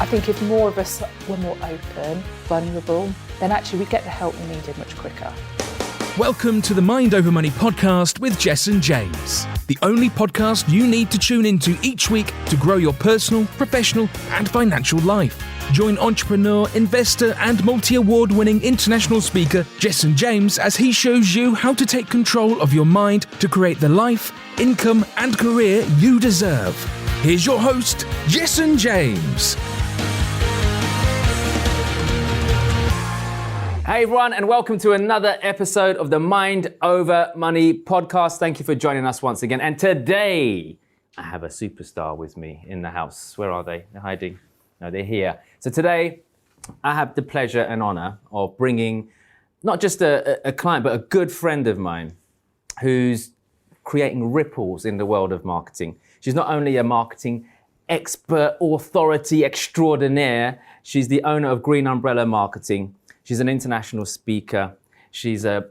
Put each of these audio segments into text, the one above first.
I think if more of us were more open, vulnerable, then actually we get the help we needed much quicker. Welcome to the Mind Over Money podcast with Jessen James, the only podcast you need to tune into each week to grow your personal, professional and financial life. Join entrepreneur, investor and multi-award-winning international speaker Jessen James as he shows you how to take control of your mind to create the life, income and career you deserve. Here's your host, Jessen James. Hey everyone, and welcome to another episode of the Mind Over Money podcast. Thank you for joining us once again. And today, I have a superstar with me in the house. Where are they? They're hiding. No, they're here. So today, I have the pleasure and honor of bringing not just a client, but a good friend of mine who's creating ripples in the world of marketing. She's not only a marketing expert, authority extraordinaire, she's the owner of Green Umbrella Marketing. She's an international speaker. She's a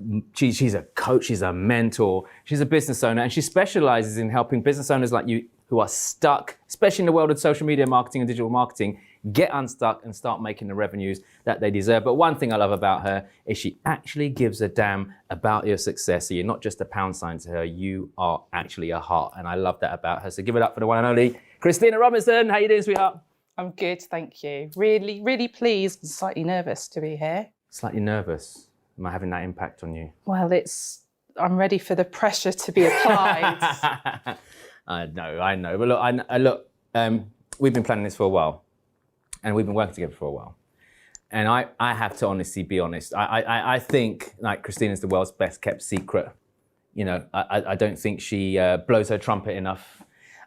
coach. She's a mentor. She's a business owner, and she specializes in helping business owners like you who are stuck, especially in the world of social media marketing and digital marketing, get unstuck and start making the revenues that they deserve. But one thing I love about her is she actually gives a damn about your success. So you're not just a pound sign to her, you are actually a heart. And I love that about her. So give it up for the one and only Christina Robinson. How you doing, sweetheart? I'm good, thank you. Really, really pleased and slightly nervous to be here. Slightly nervous. Am I having that impact on you? Well, I'm ready for the pressure to be applied. I know. But look, we've been planning this for a while, and we've been working together for a while. And I have to honestly be honest. I think like Christina's the world's best kept secret. You know, I don't think she blows her trumpet enough.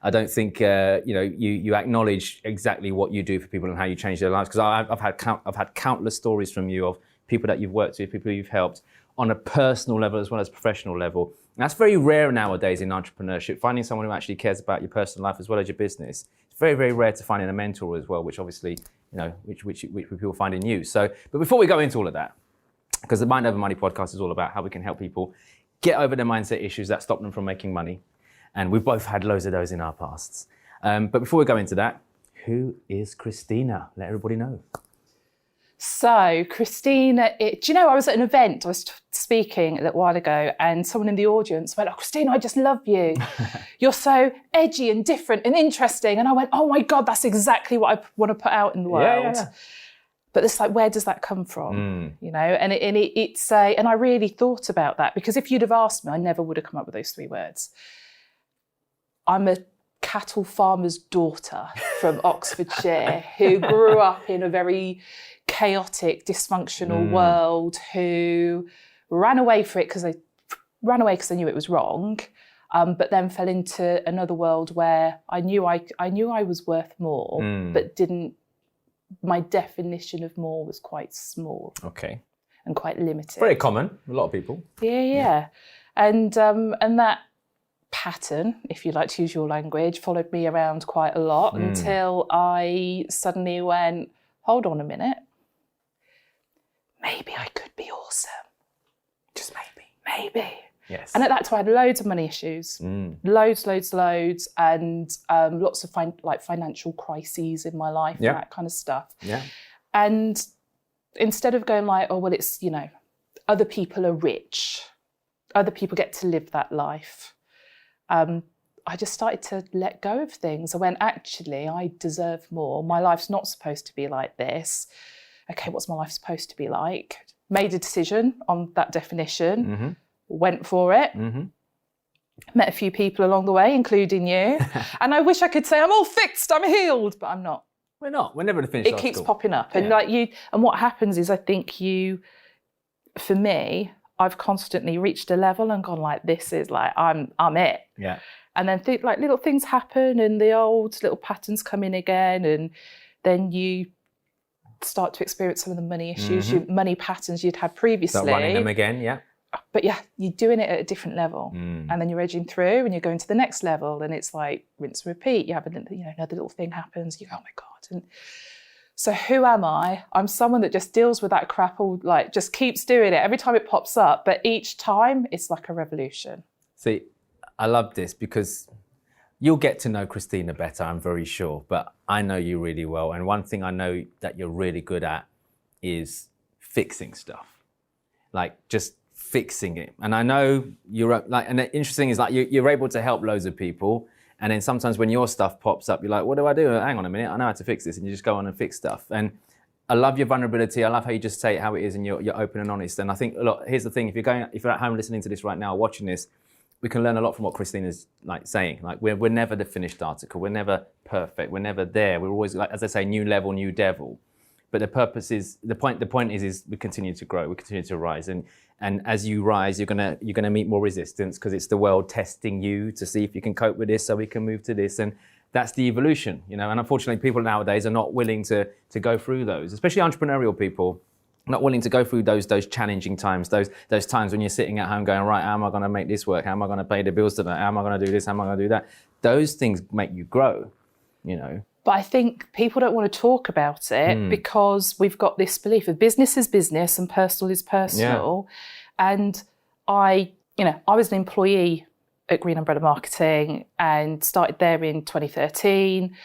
I don't think you acknowledge exactly what you do for people and how you change their lives. Because I've had countless stories from you of people that you've worked with, people you've helped on a personal level as well as professional level. And that's very rare nowadays in entrepreneurship. Finding someone who actually cares about your personal life as well as your business. It's very, very rare to find in a mentor as well, which obviously which people find in you. So, but before we go into all of that, because the Mind Over Money podcast is all about how we can help people get over their mindset issues that stop them from making money. And we've both had loads of those in our pasts. But before we go into that, who is Christina? Let everybody know. So Christina, do you know, I was at an event, I was speaking a little while ago, and someone in the audience went, "Oh, Christina, I just love you. You're so edgy and different and interesting." And I went, "Oh my God, that's exactly what I want to put out in the world." Yeah. But it's like, where does that come from? You know, and I really thought about that, because if you'd have asked me, I never would have come up with those three words. I'm a cattle farmer's daughter from Oxfordshire who grew up in a very chaotic, dysfunctional world, who ran away because I knew it was wrong, but then fell into another world where I knew I was worth more, but my definition of more was quite small. Okay. And quite limited. Very common, a lot of people. Yeah. And that pattern, if you like to use your language, followed me around quite a lot until I suddenly went, hold on a minute. Maybe I could be awesome. Just Maybe. Yes. And at that time, I had loads of money issues. Loads. And lots of financial crises in my life and that kind of stuff. Yeah. And instead of going like, oh, well, it's, other people are rich. Other people get to live that life. I just started to let go of things. I went, actually, I deserve more. My life's not supposed to be like this. Okay, what's my life supposed to be like? Made a decision on that definition, went for it, met a few people along the way, including you. And I wish I could say I'm all fixed, I'm healed, but I'm not. We're not. We're never to finish. It keeps popping up. And and what happens is I think for me, I've constantly reached a level and gone like, this is like, I'm it. Yeah. And then little things happen and the old little patterns come in again, and then you start to experience some of the money issues, money patterns you'd had previously. Start running them again, yeah. But yeah, you're doing it at a different level. And then you're edging through and you're going to the next level, and it's like rinse and repeat. You have another little thing happens, you go, oh my God. And so who am I? I'm someone that just deals with that crap just keeps doing it every time it pops up. But each time it's like a revolution. See, I love this because You'll get to know Christina better, I'm very sure, but I know you really well. And one thing I know that you're really good at is fixing stuff, like just fixing it. And I know you're like, and the interesting is like you're able to help loads of people. And then sometimes when your stuff pops up, you're like, what do I do? Hang on a minute, I know how to fix this. And you just go on and fix stuff. And I love your vulnerability. I love how you just say it how it is and you're open and honest. And I think, look, here's the thing. If you're at home listening to this right now, watching this, we can learn a lot from what Christina's like saying. Like we're never the finished article. We're never perfect. We're never there. We're always, like, as I say, new level, new devil. But the purpose is, the point is we continue to grow. We continue to rise. And as you rise, you're gonna meet more resistance because it's the world testing you to see if you can cope with this so we can move to this. And that's the evolution, you know. And unfortunately, people nowadays are not willing to go through those, especially entrepreneurial people, not willing to go through those challenging times, those times when you're sitting at home going, right, how am I going to make this work? How am I going to pay the bills today? How am I going to do this? How am I going to do that? Those things make you grow, you know. But I think people don't want to talk about it because we've got this belief of business is business and personal is personal. Yeah. And I was an employee at Green Umbrella Marketing and started there in 2013.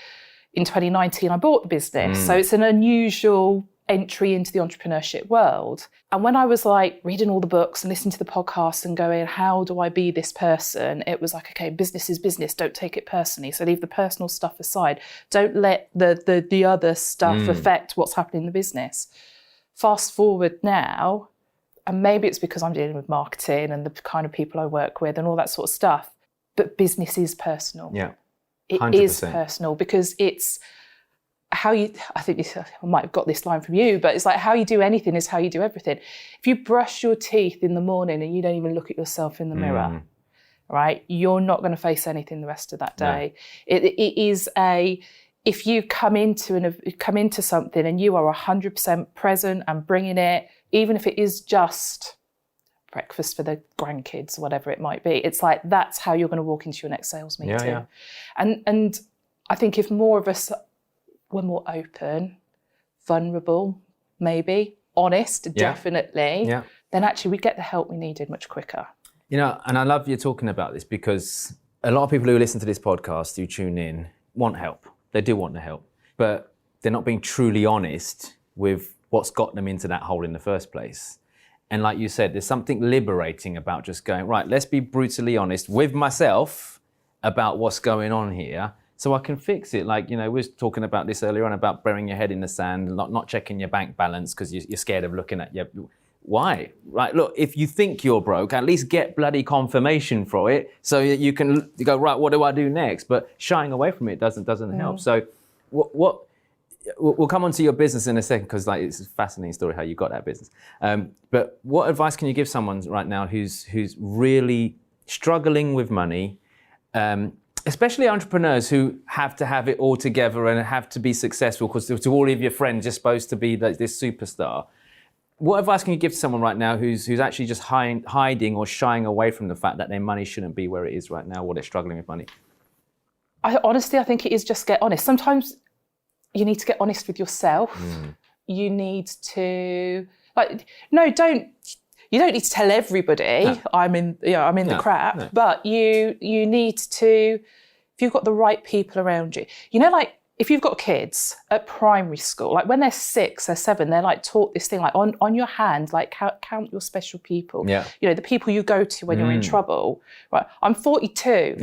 In 2019, I bought the business. So it's an unusual entry into the entrepreneurship world. And when I was like reading all the books and listening to the podcast and going, how do I be this person? It was like, okay, business is business. Don't take it personally. So leave the personal stuff aside. Don't let the other stuff affect what's happening in the business. Fast forward now, and maybe it's because I'm dealing with marketing and the kind of people I work with and all that sort of stuff, but business is personal. Yeah, 100%. It is personal because it's how you, I think I might have got this line from you, but it's like how you do anything is how you do everything. If you brush your teeth in the morning and you don't even look at yourself in the mirror, right, you're not going to face anything the rest of that day. No. It is if you come into something and you are 100% present and bringing it, even if it is just breakfast for the grandkids, whatever it might be, it's like that's how you're going to walk into your next sales meeting. Yeah. And I think if more of us were more open, vulnerable, maybe, honest, definitely, then actually we'd get the help we needed much quicker. You know, and I love you talking about this because a lot of people who listen to this podcast, who tune in, want help. They do want the help, but they're not being truly honest with what's got them into that hole in the first place. And like you said, there's something liberating about just going, right, let's be brutally honest with myself about what's going on here so I can fix it. Like, you know, we were talking about this earlier on about burying your head in the sand, not checking your bank balance because you're scared of looking at your... Why? Right, look, if you think you're broke, at least get bloody confirmation for it so that you can go, right, what do I do next? But shying away from it doesn't help. So what we'll come on to your business in a second because like it's a fascinating story how you got that business. But what advice can you give someone right now who's really struggling with money, especially entrepreneurs who have to have it all together and have to be successful because to all of your friends you're supposed to be this superstar. What advice can you give to someone right now who's actually just hiding or shying away from the fact that their money shouldn't be where it is right now or they're struggling with money? Honestly, I think it is just get honest. Sometimes you need to get honest with yourself. You need to you don't need to tell everybody I'm in the crap, but you need to, if you've got the right people around you, you know, like if you've got kids at primary school, like when they're 6 or 7, they're like taught this thing, like on your hand, like count your special people. Yeah. You know, the people you go to when you're in trouble, right? I'm 42,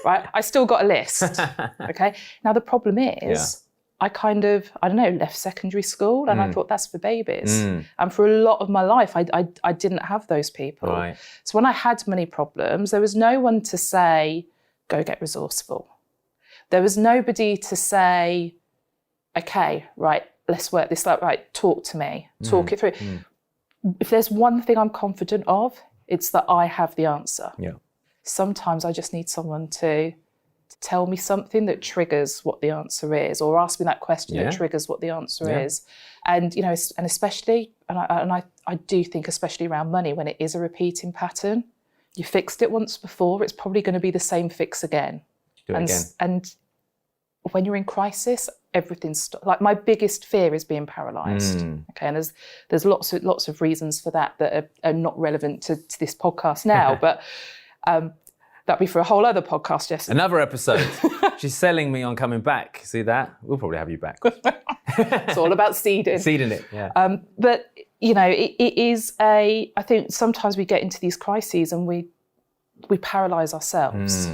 right? I still got a list, okay? Now the problem is, I left secondary school and I thought that's for babies. And for a lot of my life, I didn't have those people. Right. So when I had money problems, there was no one to say, go get resourceful. There was nobody to say, okay, right, let's work this out, right, talk to me, talk it through. If there's one thing I'm confident of, it's that I have the answer. Yeah. Sometimes I just need someone to tell me something that triggers what the answer is, or ask me that question that triggers what the answer is. And, you know, and especially, and I do think especially around money, when it is a repeating pattern, you fixed it once before, it's probably going to be the same fix again. And when you're in crisis, everything's like my biggest fear is being paralysed. Okay, and there's lots of reasons for that are not relevant to this podcast now. But That'd be for a whole other podcast, Jessen. Another episode. She's selling me on coming back. See that? We'll probably have you back. It's all about seeding. Seeding it, yeah. But, you know, it is I think sometimes we get into these crises and we paralyse ourselves.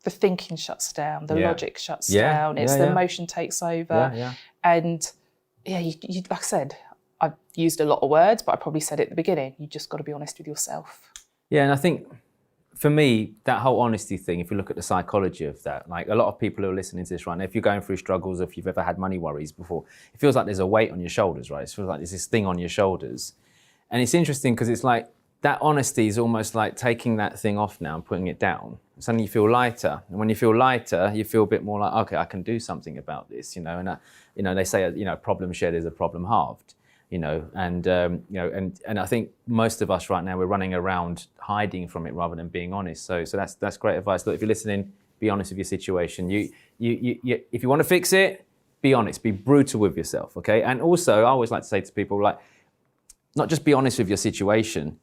The thinking shuts down, the logic shuts down, it's the emotion takes over. And you, like I said, I've used a lot of words, but I probably said it at the beginning, you just got to be honest with yourself. Yeah, and I think for me, that whole honesty thing, if you look at the psychology of that, like a lot of people who are listening to this right now, if you're going through struggles, if you've ever had money worries before, it feels like there's a weight on your shoulders, right? It feels like there's this thing on your shoulders. And it's interesting because it's like that honesty is almost like taking that thing off now and putting it down. Suddenly you feel lighter. And when you feel lighter, you feel a bit more like, okay, I can do something about this, you know. And, you know, they say, you know, problem shared is a problem halved. You know, and I think most of us right now, we're running around hiding from it rather than being honest. So that's great advice. Look, if you're listening, be honest with your situation. You if you want to fix it, be honest, be brutal with yourself, okay? And also, I always like to say to people, like, not just be honest with your situation,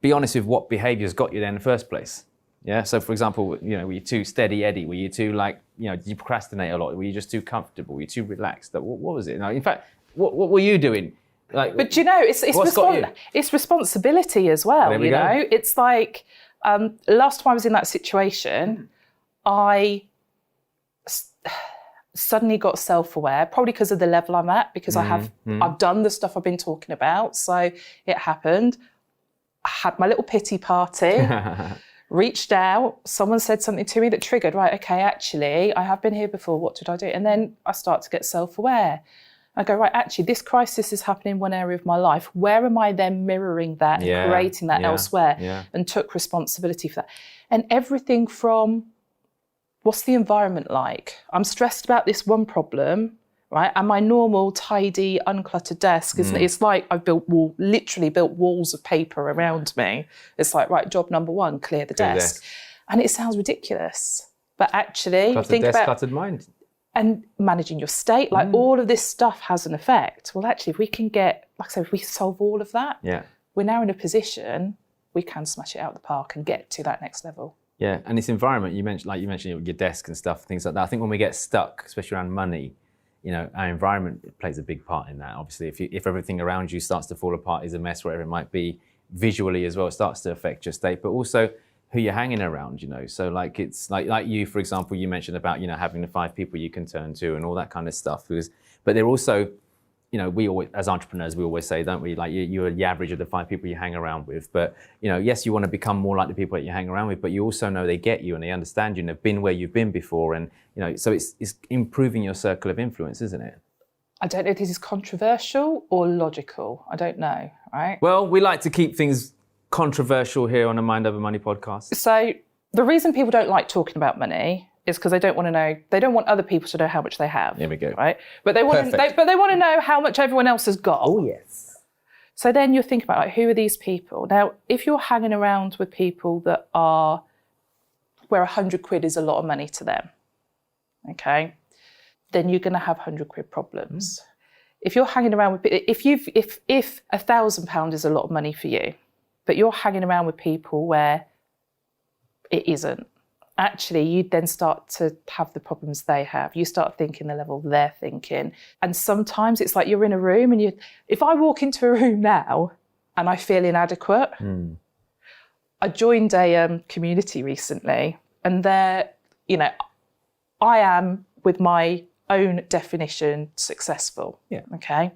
be honest with what behaviours got you there in the first place. Yeah. So, for example, you know, were you too steady Eddie? Were you too did you procrastinate a lot? Were you just too comfortable? Were you too relaxed? What was it? No, in fact, what were you doing? Like, but you know, it's responsibility as well. You know, it's like last time I was in that situation, I suddenly got self-aware, probably because of the level I'm at, because I've done the stuff I've been talking about. So it happened. I had my little pity party, reached out. Someone said something to me that triggered. Right, okay, actually, I have been here before. What did I do? And then I start to get self-aware. I go, right, actually, this crisis is happening in one area of my life. Where am I then mirroring that and creating that elsewhere? And took responsibility for that. And everything from, what's the environment like? I'm stressed about this one problem, right? And my normal, tidy, uncluttered desk, it's like I've literally built walls of paper around me. It's like, right, job number one, clear the desk. And it sounds ridiculous. But actually, cluttered think desk, about... cluttered mind. And managing your state, like all of this stuff has an effect. Well, actually, if we can get, like I said, if we solve all of that, we're now in a position we can smash it out of the park and get to that next level. Yeah, and this environment you mentioned your desk and stuff, things like that. I think when we get stuck, especially around money, you know, our environment plays a big part in that. Obviously, if everything around you starts to fall apart, is a mess, whatever it might be, visually as well, it starts to affect your state, but also who you're hanging around, you know. So like it's like you, for example, you mentioned about, you know, having the 5 people you can turn to and all that kind of stuff. But they're also, you know, we always, as entrepreneurs, we always say, don't we, like you're the average of the 5 people you hang around with. But, you know, yes, you want to become more like the people that you hang around with, but you also know they get you and they understand you and they've been where you've been before. And, you know, so it's improving your circle of influence, isn't it? I don't know if this is controversial or logical. I don't know, right? Well, we like to keep things controversial here on the Mind Over Money podcast. So the reason people don't like talking about money is because they don't want other people to know how much they have. Here we go. Right? But they want to know how much everyone else has got. Oh, yes. So then you're thinking about, like, who are these people? Now, if you're hanging around with people that are, where 100 quid is a lot of money to them, okay, then you're going to have 100 quid problems. If you're hanging around with, if £1,000 is a lot of money for you, but you're hanging around with people where it isn't, actually, you then start to have the problems they have. You start thinking the level they're thinking. And sometimes it's like you're in a room and if I walk into a room now and I feel inadequate, I joined a community recently and there, you know, I am, with my own definition, successful. Yeah. Okay.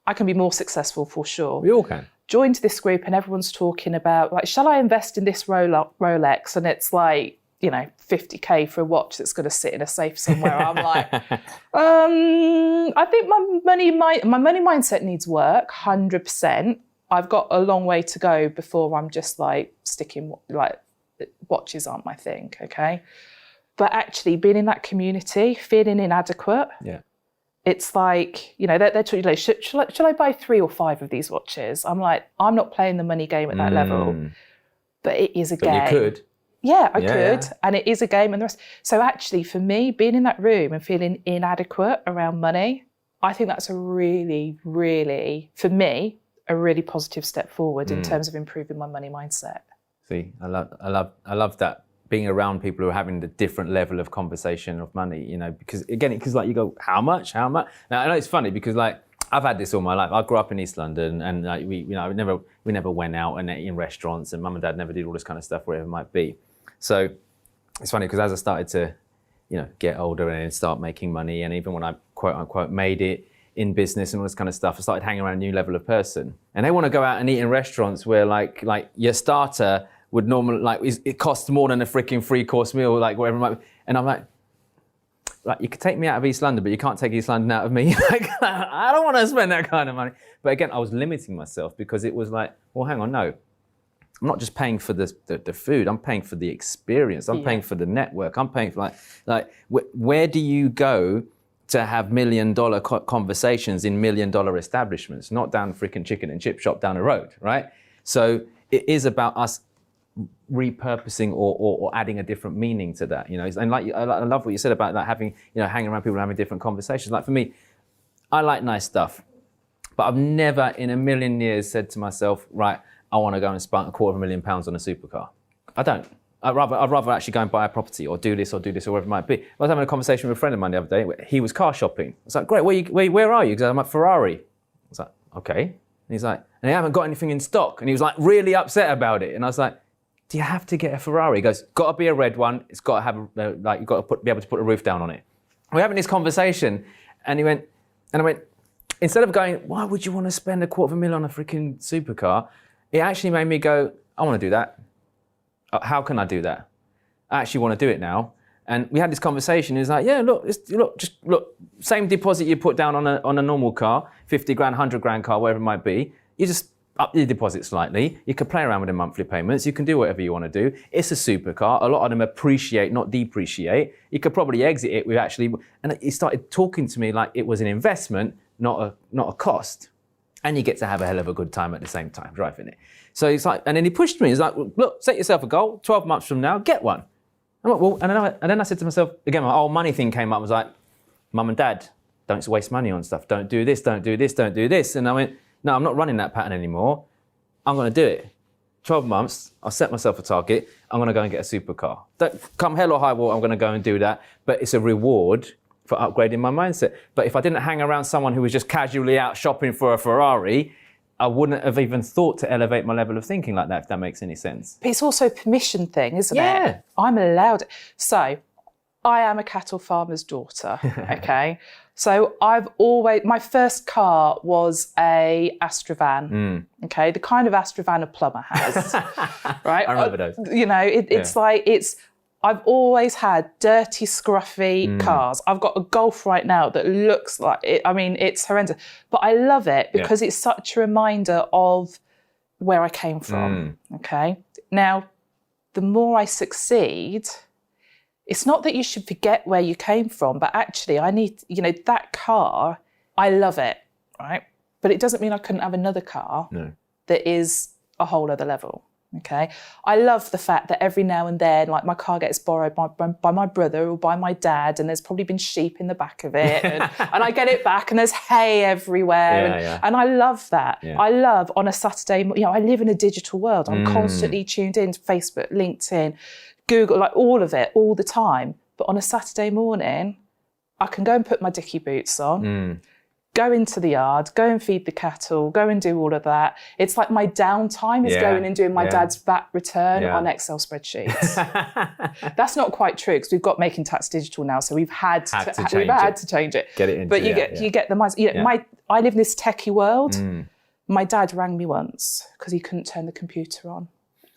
I can be more successful for sure. We all can. Joined this group and everyone's talking about, like, shall I invest in this Rolex? And it's like, you know, 50k for a watch that's going to sit in a safe somewhere. I'm like, I think my money mindset needs work, 100%. I've got a long way to go before I'm just like sticking, like, watches aren't my thing, okay? But actually being in that community, feeling inadequate, it's like, you know, they're talking, like, should I buy 3 or 5 of these watches? I'm like, I'm not playing the money game at that level. But it is a game. But you could. Yeah, I could. And it is a game and the rest. So actually, for me, being in that room and feeling inadequate around money, I think that's a really, really, for me, a really positive step forward in terms of improving my money mindset. See, I love that, being around people who are having the different level of conversation of money, you know, because like you go, how much? Now I know it's funny because like I've had this all my life. I grew up in East London, and like we never went out and ate in restaurants, and mum and dad never did all this kind of stuff, wherever it might be. So it's funny because as I started to, you know, get older and then start making money, and even when I quote unquote made it in business and all this kind of stuff, I started hanging around a new level of person. And they want to go out and eat in restaurants where like your starter would normally, like, it costs more than a freaking 3-course meal, like whatever it might be. And I'm like, you could take me out of East London, but you can't take East London out of me. Like, I don't want to spend that kind of money. But again, I was limiting myself because it was like, well, hang on, no. I'm not just paying for the food, I'm paying for the experience. I'm paying for the network. I'm paying for where do you go to have $1 million conversations in $1 million establishments, not down freaking chicken and chip shop down the road, right? So it is about us repurposing or adding a different meaning to that, you know. And like I love what you said about that, having, you know, hanging around people and having different conversations. Like for me, I like nice stuff, but I've never in a million years said to myself, right, I want to go and spend £250,000 on a supercar. I don't. I'd rather actually go and buy a property or do this or whatever it might be. I was having a conversation with a friend of mine the other day. He was car shopping. I was like, great, where are you? Because I'm at Ferrari. I was like, okay. And he's like, and they haven't got anything in stock. And he was like really upset about it. And I was like, do you have to get a Ferrari? He goes, got to be a red one. It's got to have, you've got to be able to put a roof down on it. We're having this conversation, and he went, and I went, instead of going, why would you want to spend $250,000 on a freaking supercar? It actually made me go, I want to do that. How can I do that? I actually want to do it now. And we had this conversation. He's like, yeah, look, same deposit you put down on a normal car, 50 grand, 100 grand car, whatever it might be. You just up your deposit slightly. You can play around with the monthly payments. You can do whatever you want to do. It's a supercar. A lot of them appreciate, not depreciate. You could probably exit it with actually, and he started talking to me like it was an investment, not a cost. And you get to have a hell of a good time at the same time, driving it. So he's like, and then he pushed me. He's like, look, set yourself a goal. 12 months from now, get one. I'm like, well, and then I said to myself, again, my whole money thing came up. I was like, mum and dad, don't waste money on stuff. Don't do this, don't do this, don't do this. And I went, no, I'm not running that pattern anymore. I'm going to do it. 12 months, I'll set myself a target. I'm going to go and get a supercar. Come hell or high water, I'm going to go and do that. But it's a reward for upgrading my mindset. But if I didn't hang around someone who was just casually out shopping for a Ferrari, I wouldn't have even thought to elevate my level of thinking like that, if that makes any sense. But it's also a permission thing, isn't it? Yeah. I'm allowed it. So I am a cattle farmer's daughter, okay? So my first car was a Astrovan, okay? The kind of Astrovan a plumber has, right? I remember those. You know, I've always had dirty, scruffy cars. I've got a Golf right now that looks like it. I mean, it's horrendous. But I love it because it's such a reminder of where I came from, okay? Now, the more I succeed, it's not that you should forget where you came from, but actually I need, you know, that car, I love it, right? But it doesn't mean I couldn't have another car that is a whole other level. Okay, I love the fact that every now and then, like my car gets borrowed by my brother or by my dad, and there's probably been sheep in the back of it, and I get it back, and there's hay everywhere, and I love that. Yeah. I love on a Saturday, you know, I live in a digital world. I'm constantly tuned in to Facebook, LinkedIn, Google, like all of it, all the time. But on a Saturday morning, I can go and put my dicky boots on. Go into the yard, go and feed the cattle, go and do all of that. It's like my downtime is going and doing my dad's VAT return on Excel spreadsheets. That's not quite true because we've got Making Tax Digital now, so we've had to change it. Get it into But you get the mindset. You know, I live in this techie world. My dad rang me once because he couldn't turn the computer on.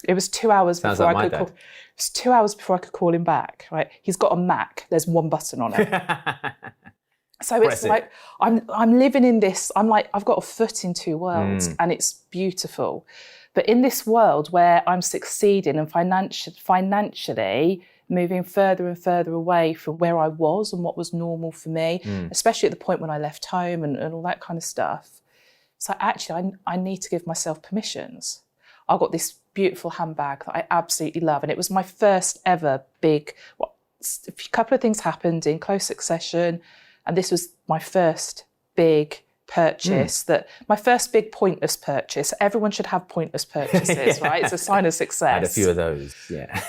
It was 2 hours before I could call. It was 2 hours before I could call him back. Right? He's got a Mac. There's one button on it. So it's like I'm living in this. I'm like I've got a foot in two worlds, and it's beautiful. But in this world where I'm succeeding and financially moving further and further away from where I was and what was normal for me, especially at the point when I left home and all that kind of stuff. So actually, I need to give myself permissions. I've got this beautiful handbag that I absolutely love, and it was my first ever big. A couple of things happened in close succession. And this was my first big purchase that my first big pointless purchase, everyone should have pointless purchases, right? It's a sign of success. I had a few of those, yeah.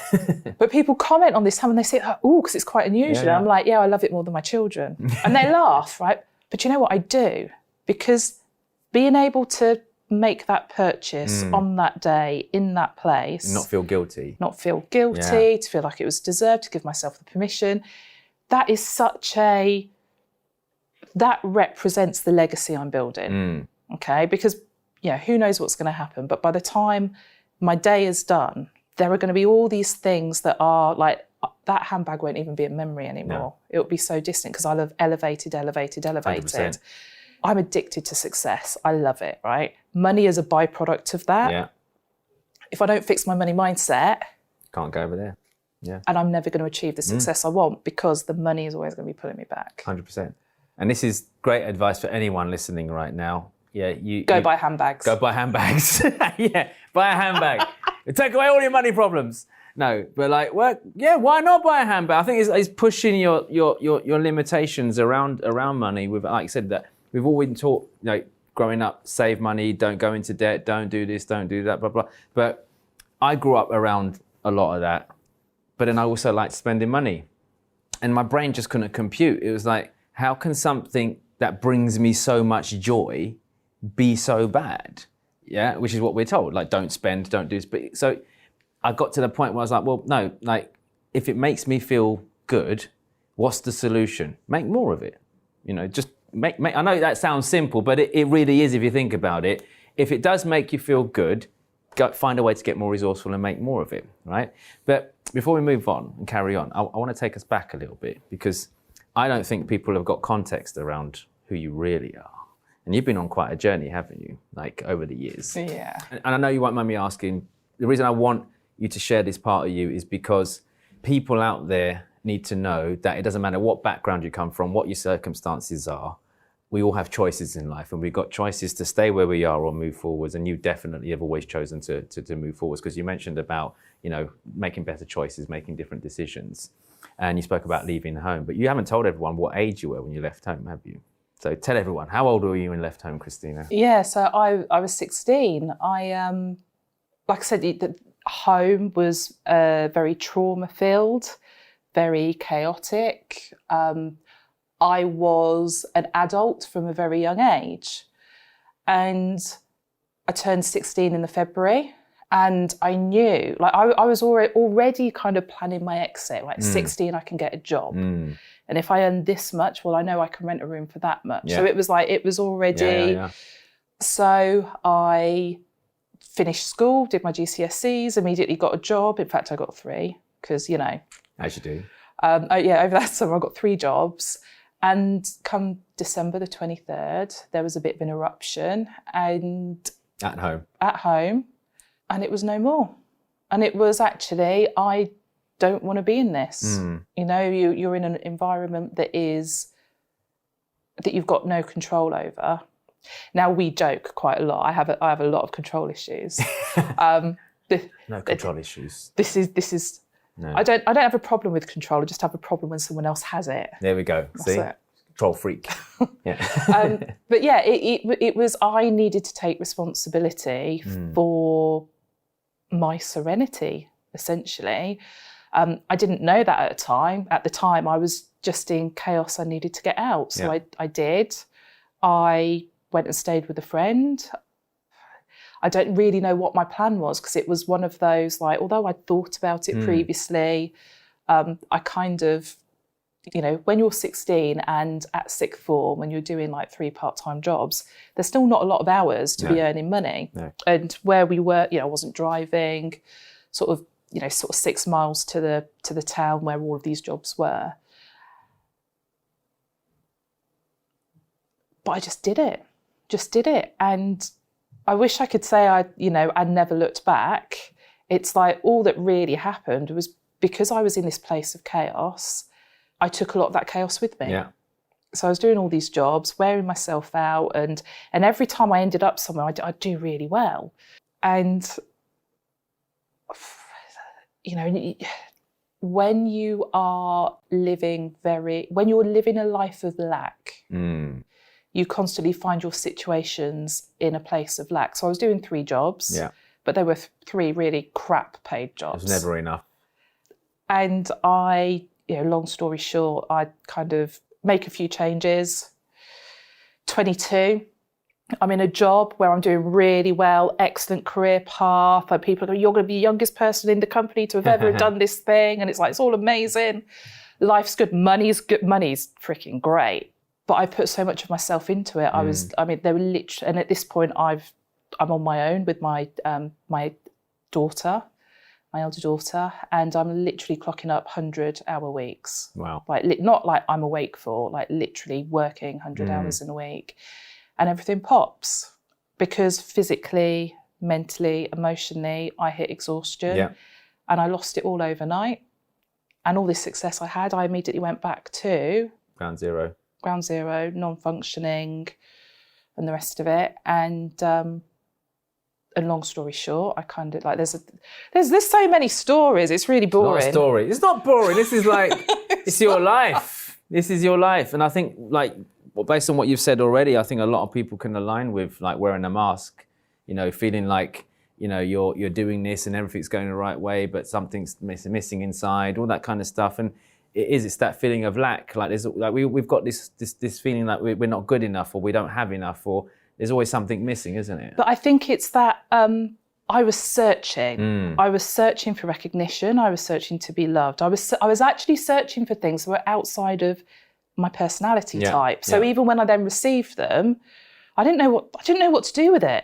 But people comment on this time and they say, oh, because it's quite unusual. Yeah. I'm like, yeah, I love it more than my children. And they laugh, right? But you know what I do? Because being able to make that purchase on that day, in that place. Not feel guilty. To feel like it was deserved, to give myself the permission. That is that represents the legacy I'm building, okay? Because, who knows what's going to happen? But by the time my day is done, there are going to be all these things that are like, that handbag won't even be a memory anymore. No. It will be so distant because I'll have elevated. 100%. I'm addicted to success. I love it, right? Money is a byproduct of that. Yeah. If I don't fix my money mindset... Can't go over there. Yeah. And I'm never going to achieve the success I want because the money is always going to be pulling me back. 100%. And this is great advice for anyone listening right now. Yeah, Go buy handbags. Go buy handbags. Yeah, buy a handbag. Take away all your money problems. No, but like, well, yeah, why not buy a handbag? I think it's pushing your limitations around money. With, like I said, that we've all been taught, growing up, save money, don't go into debt, don't do this, don't do that, blah blah. But I grew up around a lot of that. But then I also liked spending money, and my brain just couldn't compute. It was like, how can something that brings me so much joy be so bad? Yeah, which is what we're told. Like, don't spend, don't do this. But so I got to the point where I was like, well, no, like, if it makes me feel good, what's the solution? Make more of it. Just make. I know that sounds simple, but it really is if you think about it. If it does make you feel good, find a way to get more resourceful and make more of it, right? But before we move on and carry on, I want to take us back a little bit, because I don't think people have got context around who you really are. And you've been on quite a journey, haven't you? Like, over the years. Yeah. And I know you won't mind me asking, the reason I want you to share this part of you is because people out there need to know that it doesn't matter what background you come from, what your circumstances are, we all have choices in life, and we've got choices to stay where we are or move forwards. And you definitely have always chosen to move forwards, because you mentioned about, making better choices, making different decisions. And you spoke about leaving home, but you haven't told everyone what age you were when you left home, have you? So tell everyone, how old were you when you left home, Christina? Yeah, so I was 16. Like I said, the home was very trauma-filled, very chaotic. I was an adult from a very young age. And I turned 16 in the February. And I knew, like, I was already kind of planning my exit. Like, 16, I can get a job. And if I earn this much, well, I know I can rent a room for that much. Yeah. So it was already... Yeah. So I finished school, did my GCSEs, immediately got a job. In fact, I got 3, because, As you do. Over that summer, I got 3 jobs. And come December the 23rd, there was a bit of an eruption. And... At home. And it was no more. And it was actually, I don't want to be in this. You're in an environment that you've got no control over. Now, we joke quite a lot. I have a lot of control issues. No control issues. This is. No. I don't have a problem with control. I just have a problem when someone else has it. There we go. That's See, it. Control freak. Yeah. But yeah, it was. I needed to take responsibility for my serenity, essentially. I didn't know that at the time. At the time, I was just in chaos. I needed to get out. So yeah. I did. I went and stayed with a friend. I don't really know what my plan was, because it was one of those, like, although I'd thought about it previously, I kind of, when you're 16 and at sixth form, when you're doing like 3 part-time jobs, there's still not a lot of hours to be earning money. No. And where we were, I wasn't driving, sort of 6 miles to the town where all of these jobs were. But I just did it. And I wish I could say I never looked back. It's like all that really happened was because I was in this place of chaos, I took a lot of that chaos with me. Yeah. So I was doing all these jobs, wearing myself out, and every time I ended up somewhere, I'd do really well. And, when you're living a life of lack, you constantly find your situations in a place of lack. So I was doing 3 jobs, but they were 3 really crap paid jobs. It was never enough. And I, long story short, I kind of make a few changes. 22, I'm in a job where I'm doing really well, excellent career path. Like people are going, you're going to be the youngest person in the company to have ever done this thing. And it's like, it's all amazing. Life's good. Money's good. Money's freaking great. But I put so much of myself into it. They were literally, and at this point I'm on my own with my daughter, my elder daughter, and I'm literally clocking up 100-hour weeks. Wow. Like, not like I'm awake for, like literally working 100 hours in a week. And everything pops because physically, mentally, emotionally, I hit exhaustion and I lost it all overnight. And all this success I had, I immediately went back to Ground zero, non-functioning and the rest of it. And long story short, I kind of like, there's so many stories. It's really boring. It's not a story. It's not boring. This is like, it's your life. This is your life. And I think like, well, based on what you've said already, I think a lot of people can align with like wearing a mask, feeling like, you're doing this and everything's going the right way, but something's missing inside, all that kind of stuff. And it's that feeling of lack. Like we've got this feeling like we're not good enough, or we don't have enough, or there's always something missing, isn't it? But I think it's that I was searching. I was searching for recognition. I was searching to be loved. I was actually searching for things that were outside of my personality type. So even when I then received them, I didn't know what to do with it.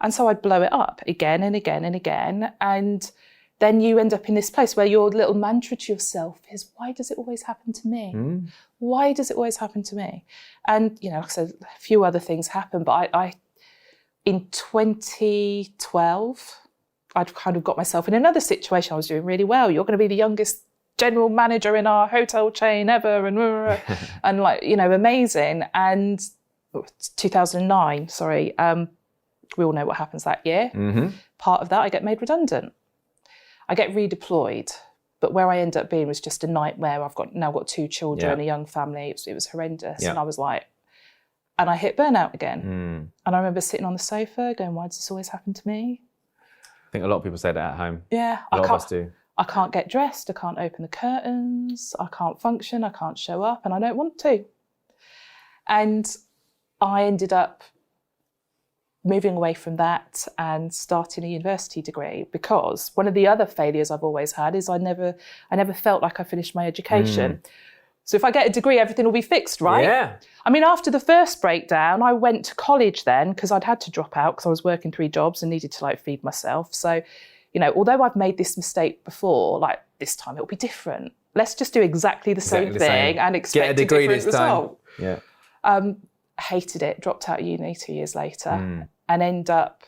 And so I'd blow it up again and again and again. And then you end up in this place where your little mantra to yourself is, why does it always happen to me? Why does it always happen to me? And, like I said, a few other things happened, but I in 2012, I'd kind of got myself in another situation. I was doing really well. You're going to be the youngest general manager in our hotel chain ever, and amazing. And 2009, we all know what happens that year. Part of that, I get made redundant. I get redeployed, but where I end up being was just a nightmare. I've now got 2 children, a young family. It was horrendous. And I was like, and I hit burnout again. And I remember sitting on the sofa going, why does this always happen to me? I think a lot of people say that at home. Yeah. A lot of us do. I can't get dressed, I can't open the curtains, I can't function, I can't show up, and I don't want to. And I ended up moving away from that and starting a university degree, because one of the other failures I've always had is I never felt like I finished my education. So if I get a degree, everything will be fixed, right? Yeah. I mean, after the first breakdown, I went to college then because I'd had to drop out because I was working 3 jobs and needed to feed myself. So although I've made this mistake before, this time it'll be different. Let's just do exactly the same thing and expect a degree this result. Yeah. Hated it, dropped out of uni 2 years later and end up,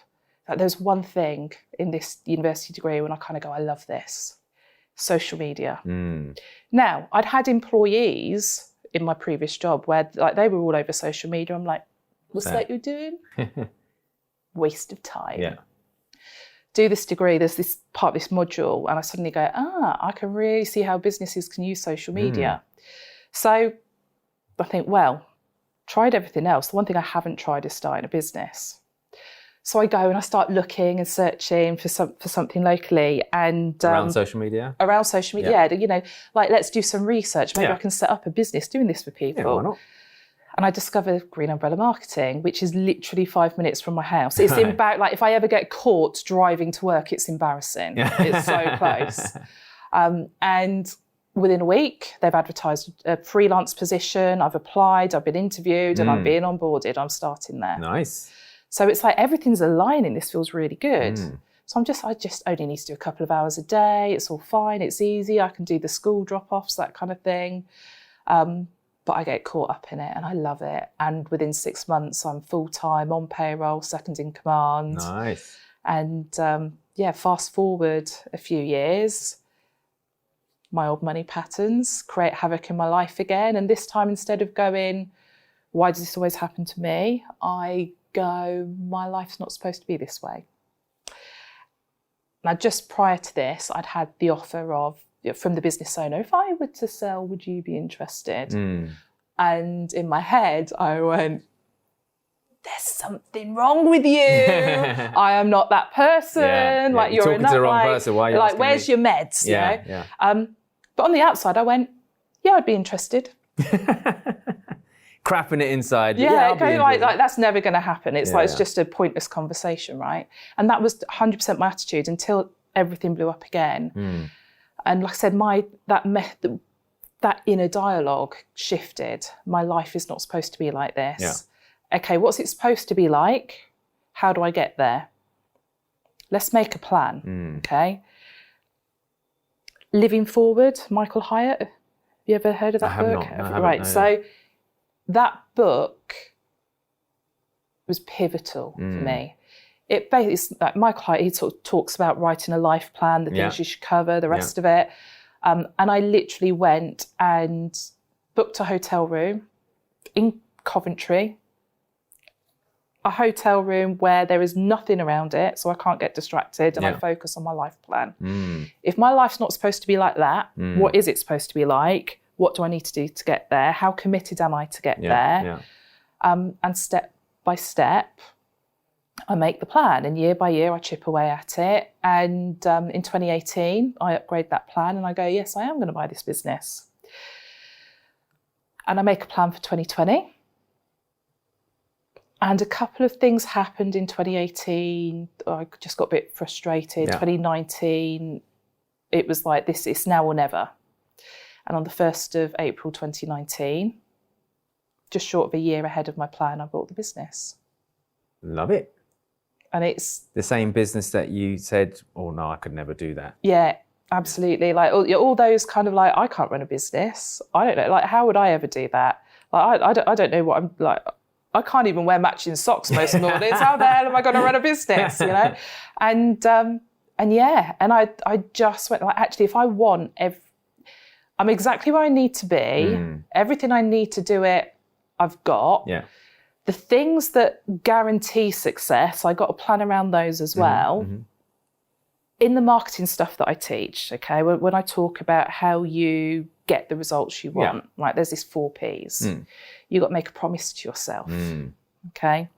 there's one thing in this university degree when I kind of go, I love this, social media. Now, I'd had employees in my previous job where they were all over social media. I'm like, what's that you're doing? Waste of time. Yeah. Do this degree, there's this part of this module, and I suddenly go, I can really see how businesses can use social media. So I think, well, tried everything else. The one thing I haven't tried is starting a business. So I go and I start looking and searching for something locally, and around social media. Let's do some research. Maybe I can set up a business doing this for people. Yeah, why not? And I discovered Green Umbrella Marketing, which is literally 5 minutes from my house. It's if I ever get caught driving to work, it's embarrassing. It's so close. And within a week, they've advertised a freelance position. I've applied, I've been interviewed, and I'm being onboarded. I'm starting there. Nice. So it's like everything's aligning. This feels really good. So I just only need to do a couple of hours a day. It's all fine. It's easy. I can do the school drop-offs, that kind of thing. But I get caught up in it and I love it. And within 6 months, I'm full-time on payroll, second in command. Nice. And fast forward a few years, my old money patterns create havoc in my life again. And this time, instead of going, why does this always happen to me? I go, my life's not supposed to be this way. Now, just prior to this, I'd had the offer from the business owner, if I were to sell, would you be interested? And in my head, I went, there's something wrong with you. I am not that person. Like you're talking to the wrong person. Why are you like, where's your meds? You know? Yeah. But on the outside, I went, yeah, I'd be interested. Crapping it inside. Yeah, like that's never going to happen. It's it's just a pointless conversation, right? And that was 100% my attitude until everything blew up again. And like I said, that inner dialogue shifted. My life is not supposed to be like this. Yeah. Okay, what's it supposed to be like? How do I get there? Let's make a plan, okay? Living Forward, Michael Hyatt. Have you ever heard of that book? Right, so that book was pivotal for me. It basically, like Michael Hyatt, he sort of talks about writing a life plan, the things you should cover, the rest of it. And I literally went and booked a hotel room in Coventry, a hotel room where there is nothing around it, so I can't get distracted and I focus on my life plan. If my life's not supposed to be like that, what is it supposed to be like? What do I need to do to get there? How committed am I to get there? And step by step, I make the plan, and year by year I chip away at it. And in 2018, I upgrade that plan and I go, yes, I am going to buy this business. And I make a plan for 2020. And a couple of things happened in 2018. I just got a bit frustrated. 2019, it was like, this is now or never. And on the 1st of April 2019, just short of a year ahead of my plan, I bought the business. Love it. And it's the same business that you said, oh no, I could never do that. Yeah, absolutely. Like all those kind of like, I can't run a business. I don't know. Like, how would I ever do that? Like, I don't know what I'm like. I can't even wear matching socks most mornings. How the hell am I going to run a business? You know? And I just went like, actually, if I want, I'm exactly where I need to be. Everything I need to do it, I've got. Yeah. The things that guarantee success, I got to plan around those as well. In the marketing stuff that I teach, okay, when I talk about how you get the results you want, right, there's this 4 Ps. You've got to make a promise to yourself, okay?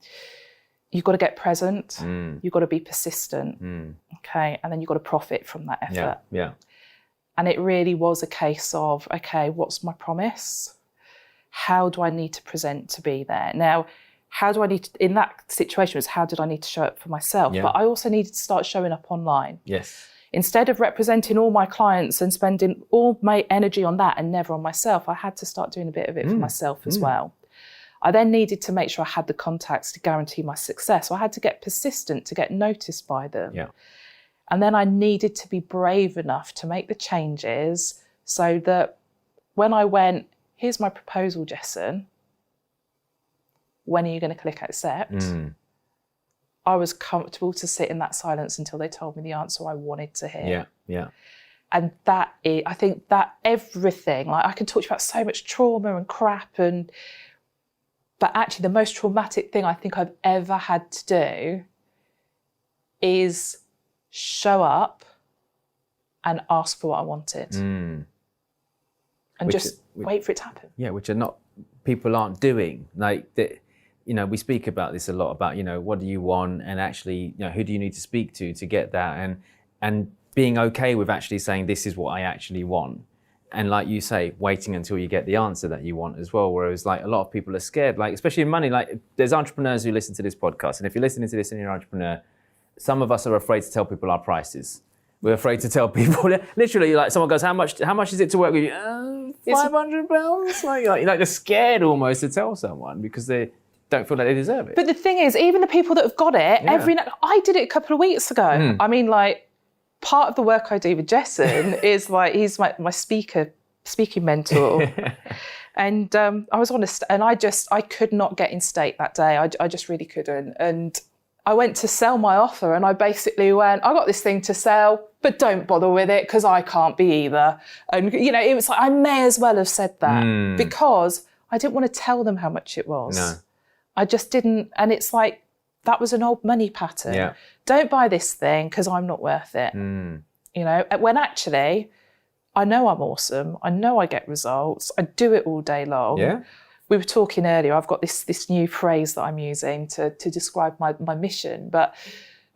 You've got to get present. You've got to be persistent, okay? And then you've got to profit from that effort. Yeah. And it really was a case of, okay, what's my promise? How do I need to present to be there? Now, how do I need to, in that situation was how did I need to show up for myself? But I also needed to start showing up online. Yes. Instead of representing all my clients and spending all my energy on that and never on myself, I had to start doing a bit of it for myself as well. I then needed to make sure I had the contacts to guarantee my success. So I had to get persistent to get noticed by them. Yeah. And then I needed to be brave enough to make the changes so that when I went, here's my proposal, Jessen, when are you going to click accept? I was comfortable to sit in that silence until they told me the answer I wanted to hear. Yeah, yeah. And I think that everything, like I can talk to you about so much trauma and crap, but actually the most traumatic thing I think I've ever had to do is show and ask for what I wanted. And wait for it to happen. Yeah, which people aren't doing. Like, we speak about this a lot about, what do you want? And actually, who do you need to speak to get that? And being okay with actually saying, this is what I actually want. And like you say, waiting until you get the answer that you want as well. Whereas like a lot of people are scared, like, especially in money, like there's entrepreneurs who listen to this podcast. And if you're listening to this and you're an entrepreneur, some of us are afraid to tell people our prices. We're afraid to tell people, literally, like someone goes, how much is it to work with you? £500? Like they're scared almost to tell someone because they don't feel like they deserve it. But the thing is, even the people that have got it, I did it a couple of weeks ago. I mean, like, part of the work I do with Jessen is like, he's my speaking mentor. And I was honest, and I could not get in state that day. I just really couldn't. And I went to sell my offer and I basically went, I got this thing to sell, but don't bother with it because I can't be either. And, it was like, I may as well have said that because I didn't want to tell them how much it was. No. I just didn't. And it's like, that was an old money pattern. Yeah. Don't buy this thing because I'm not worth it. When actually, I know I'm awesome. I know I get results. I do it all day long. Yeah. we were talking earlier, I've got this new phrase that I'm using to describe my mission, but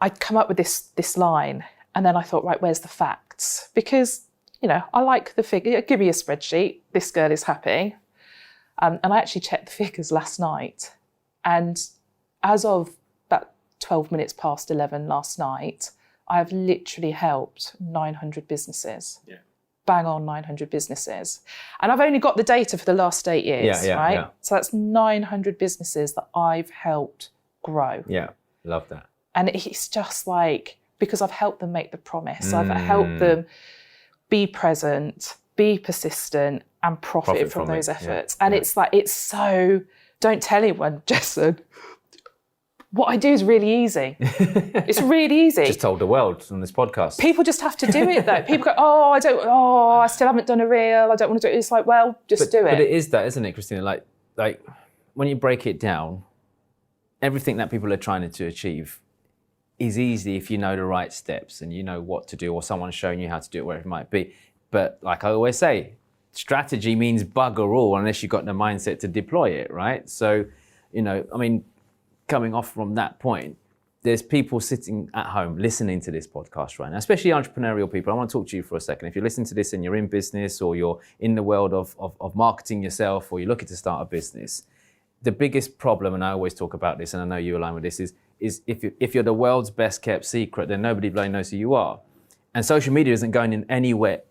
I'd come up with this line, and then I thought, right, where's the facts? Because, I like the figure. Give me a spreadsheet. This girl is happy. And I actually checked the figures last night. And as of about 12 minutes past 11 last night, I have literally helped 900 businesses. Yeah. Bang on 900 businesses. And I've only got the data for the last 8 years, right? Yeah. So that's 900 businesses that I've helped grow. Yeah, love that. And it's just like, because I've helped them make the promise. I've helped them be present, be persistent, and profit from those efforts. Yeah. And it's like, it's so, don't tell anyone, Jessen. What I do is really easy. It's really easy. Just told the world on this podcast. People just have to do it though. People go, I still haven't done a reel. I don't want to do it. It's like, well, just do it. But it is that, isn't it, Christina? Like when you break it down, everything that people are trying to achieve is easy if you know the right steps and you know what to do, or someone's showing you how to do it, wherever it might be. But like I always say, strategy means bugger all unless you've got the mindset to deploy it, right? So, coming off from that point, there's people sitting at home listening to this podcast right now, especially entrepreneurial people. I want to talk to you for a second. If you're listening to this and you're in business, or you're in the world of marketing yourself, or you're looking to start a business, the biggest problem, and I always talk about this, and I know you align with this, is if you're the world's best kept secret, then nobody bloody knows who you are. And social media isn't going in anywhere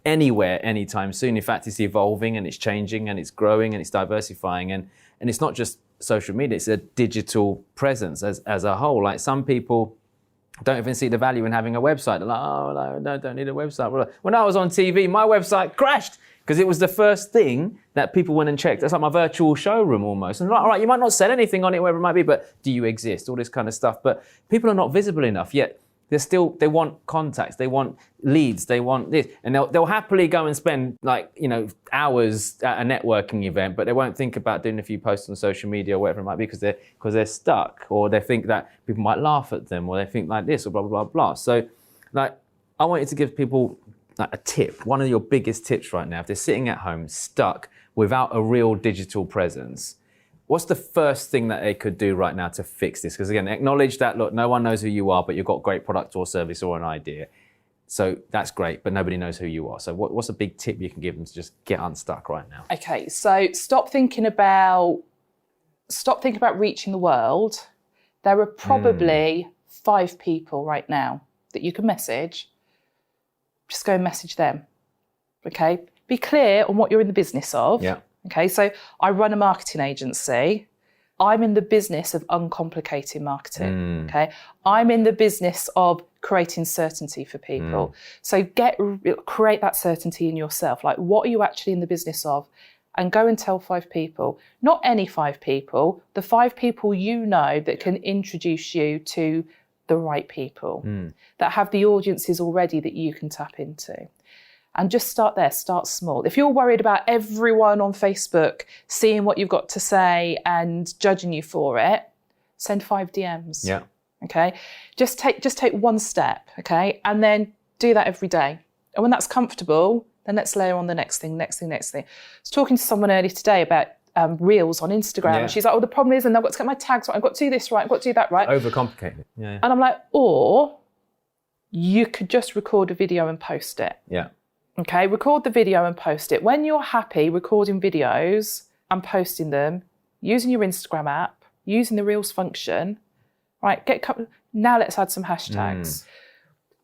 anytime soon. In fact, it's evolving and it's changing and it's growing and it's diversifying. And it's not just social media, it's a digital presence as a whole. Like, some people don't even see the value in having a website. They're like, oh, no, don't need a website. When I was on TV, my website crashed because it was the first thing that people went and checked. That's like my virtual showroom almost. And like, all right, you might not sell anything on it, whatever it might be, but do you exist? All this kind of stuff. But people are not visible enough yet. They want contacts, they want leads, they want this, and they'll happily go and spend hours at a networking event, but they won't think about doing a few posts on social media or whatever it might be because they're stuck, or they think that people might laugh at them, or they think like this, or blah blah blah blah. So, I wanted to give people a tip. One of your biggest tips right now, if they're sitting at home stuck without a real digital presence, what's the first thing that they could do right now to fix this? Because again, acknowledge that, look, no one knows who you are, but you've got great product or service or an idea. So that's great, but nobody knows who you are. So what's a big tip you can give them to just get unstuck right now? Okay, so stop thinking about reaching the world. There are probably 5 people right now that you can message. Just go and message them, okay? Be clear on what you're in the business of. Yeah. Okay, so I run a marketing agency. I'm in the business of uncomplicating marketing, okay? I'm in the business of creating certainty for people. So create that certainty in yourself. Like, what are you actually in the business of? And go and tell 5 people. Not any 5 people, the 5 people you know that can introduce you to the right people, that have the audiences already that you can tap into. And just start there, start small. If you're worried about everyone on Facebook seeing what you've got to say and judging you for it, send 5 DMs. Yeah. Okay. Just take one step, okay? And then do that every day. And when that's comfortable, then let's layer on the next thing. I was talking to someone earlier today about reels on Instagram. And she's like, the problem is, and I've got to get my tags right, I've got to do this right, I've got to do that right. Overcomplicated. Yeah. And I'm like, or you could just record a video and post it. Yeah. Okay, record the video and post it. When you're happy recording videos and posting them, using your Instagram app, using the Reels function, right, now let's add some hashtags.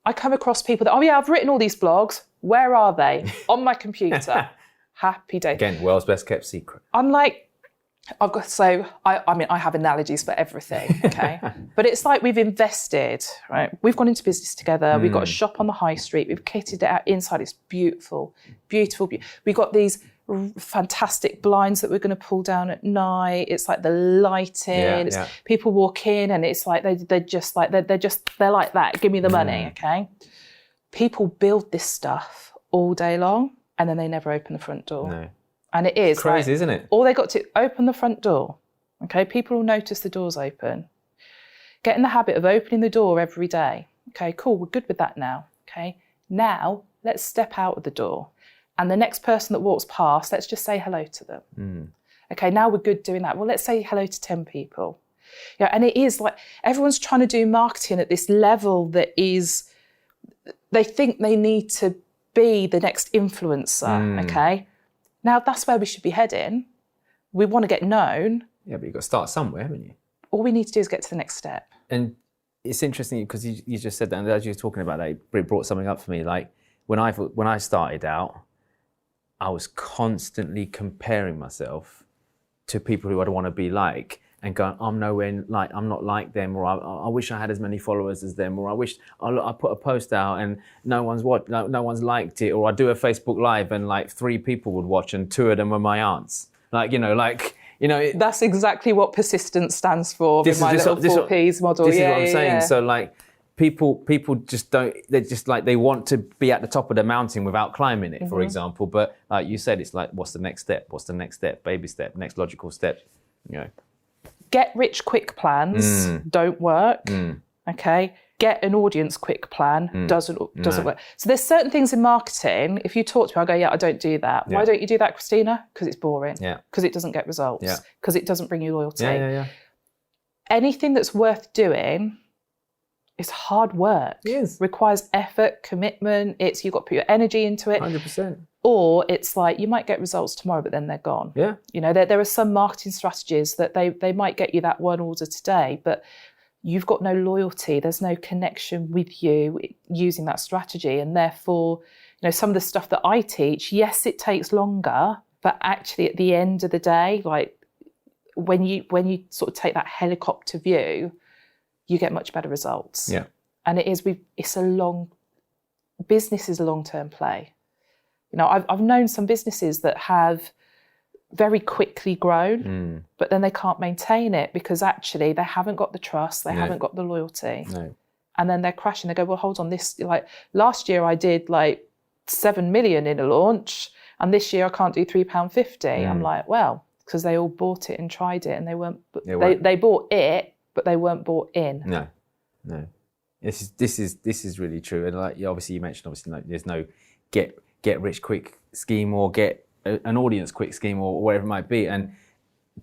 I come across people that, I've written all these blogs. Where are they? On my computer. Happy day. Again, world's best kept secret. I'm like, I have analogies for everything, okay? But it's like we've invested, right? We've gone into business together. We've got a shop on the high street. We've kitted it out inside. It's beautiful, beautiful, beautiful. We've got these fantastic blinds that we're going to pull down at night. It's like the lighting. People walk in and it's like they're like that. Give me the money, okay? People build this stuff all day long and then they never open the front door. No. And it is crazy, isn't it? All they got to open the front door. Okay, people will notice the door's open. Get in the habit of opening the door every day. Okay, cool, we're good with that now. Okay, now let's step out of the door. And the next person that walks past, let's just say hello to them. Okay, now we're good doing that. Well, let's say hello to 10 people. Yeah, and it is like everyone's trying to do marketing at this level that is, they think they need to be the next influencer, okay? Now, that's where we should be heading. We want to get known. Yeah, but you've got to start somewhere, haven't you? All we need to do is get to the next step. And it's interesting because you just said that, and as you were talking about that, it brought something up for me. Like when I started out, I was constantly comparing myself to people who I'd want to be like, and going, I'm nowhere like, I'm not like them, or I wish I had as many followers as them, or I wish I put a post out and no one's liked it, or I do a Facebook Live and like 3 people would watch and 2 of them were my aunts. That's exactly what persistence stands for in my little 4 Ps model. This is what I'm saying. So like people just don't, they're just like, they want to be at the top of the mountain without climbing it, for example. But like you said, it's like, what's the next step? What's the next step? Baby step, next logical step, Get rich quick plans don't work. Okay. Get an audience quick plan doesn't work. So there's certain things in marketing. If you talk to me, I'll go, yeah, I don't do that. Why don't you do that, Christina? Because it's boring. Yeah. Because it doesn't get results. Yeah. Because it doesn't bring you loyalty. Yeah. Anything that's worth doing is hard work. It is. Requires effort, commitment. You've got to put your energy into it. 100%. Or it's like you might get results tomorrow, but then they're gone. Yeah. There are some marketing strategies that they might get you that one order today, but you've got no loyalty. There's no connection with you using that strategy. And therefore, some of the stuff that I teach, yes, it takes longer, but actually at the end of the day, like when you sort of take that helicopter view, you get much better results. Yeah. And business is a long-term play. I've known some businesses that have very quickly grown, but then they can't maintain it because actually they haven't got the trust, they haven't got the loyalty. No. And then they're crashing. They go, well, hold on, this, like last year I did like 7 million in a launch and this year I can't do £3.50. I'm like, well, because they all bought it and tried it and they bought it, but they weren't bought in. No. This is really true. And like, obviously you mentioned, there's no get rich quick scheme or get an audience quick scheme or whatever it might be, and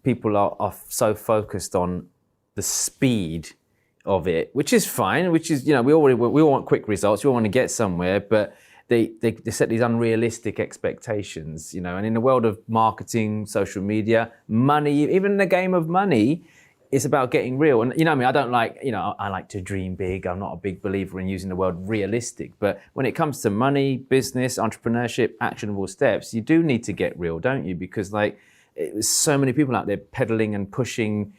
people are so focused on the speed of it, which is fine, which is, we all want quick results, we all want to get somewhere, but they set these unrealistic expectations, and in the world of marketing, social media, money, even in the game of money, it's about getting real. And I don't like, I like to dream big. I'm not a big believer in using the word realistic. But when it comes to money, business, entrepreneurship, actionable steps, you do need to get real, don't you? Because there's so many people out there peddling and pushing,